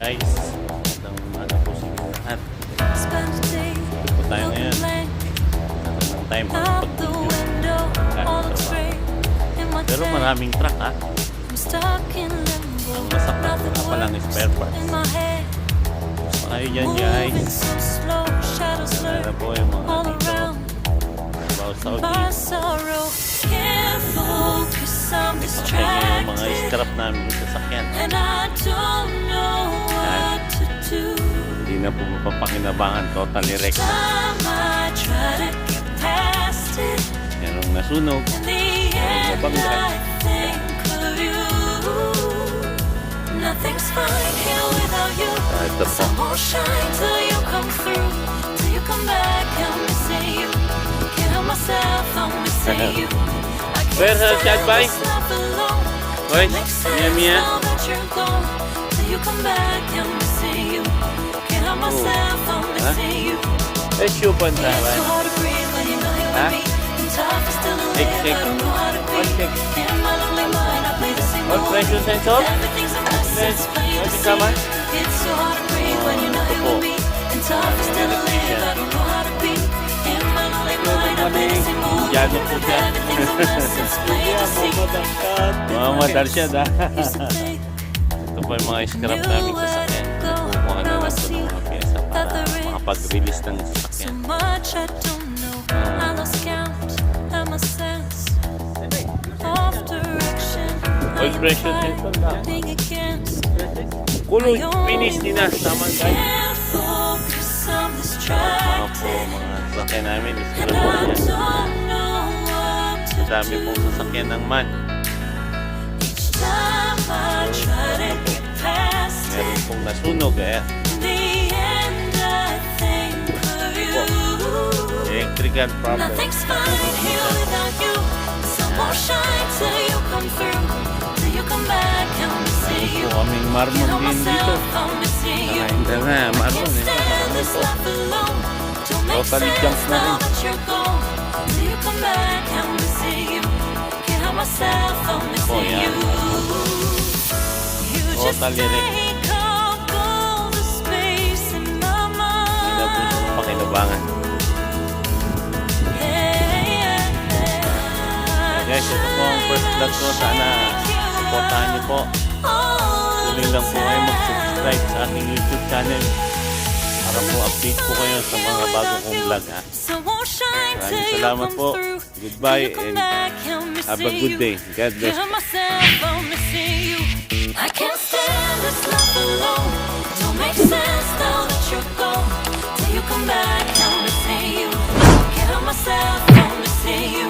Guys, ng ano po sa inyo lahat. Ito po tayo ngayon. Natang time mag-video. Pero maraming truck ha. Ang masakit na palang spare parts. Ayaw dyan guys. Nara po yung mga dito. About Saudi. Pakinggan yung mga scrap namin sa sasakyan. Hindi na po mapapakinabangan. Totally wrecked na. Merong nasunog. Merong nabangga. Nothing's fine here without you. Ito po. Sun won't shine till you come through. Till you come back, I'm missing you. Can't help myself, I'm missing you. I Where can't has that stand bike? this life alone. Wait, Don't make sense Mia, Mia. now that you're gone. Till you come back, I'm missing you. Can't help myself, I'm missing you. Let's shoot on It's that too hard to breathe when you're not here with me. And tough is still a Take, live, take. I don't know how to One breathe. take. In my lonely mind, I play the same What role. pressure sensor? Everything's a mess, it's plain to see. Kasama? It's so hard to breathe when you're not here with me. And tough is still a live, I don't know how to be. In my lonely mind, I play the same role. Diyan po siya. Everything's a mess, it's plain to see. Mamadal siya da. Used to think Ito po yung mga scrap namin sa sasakyan. Kukuha na lang po ng mga pyesa para makapag-release ng so sasakyan. much I don't know. I lost count of my sense of direction. I Oil am pressure sensor na. fighting against. Kulo, finish din na. Tama guys. Can't focus, I'm Mga po, distracted. mga sasakyan namin. Scrap And po I yan. don't know what to Ang dami do. pong sasakyan ng man. Each time I try to get past it, Meron pong nasunog eh. in the end I think of you. Electrical problem. Nothing's fine here without you. The sun won't shine till you come through. Till you come back, I'm missing Po you. kaming marmon Can't help din dito. myself, I'm missing you. Nakahinda na, I marmon can't eh. stand this life alone. Don't make Totally junk sense na now rin. that you're gone. Till you come back, I'm missing you. Can't help myself, I'm missing yeah. you. You just Totally wrecked. take up all the space in my Hindi na po siya mind. pakinabangan. Guys, ito po ang first vlog ko. Sana supportahan niyo po. Tuloy lang po kayo mag-subscribe sa aking YouTube channel para po update po kayo sa mga bago kong vlog ha. Maraming salamat po. Goodbye and have a good day. God bless. I can't stand this life alone. Don't make sense now that you're gone. Till you come back, I'm missing you. Can't help myself, I'm missing you.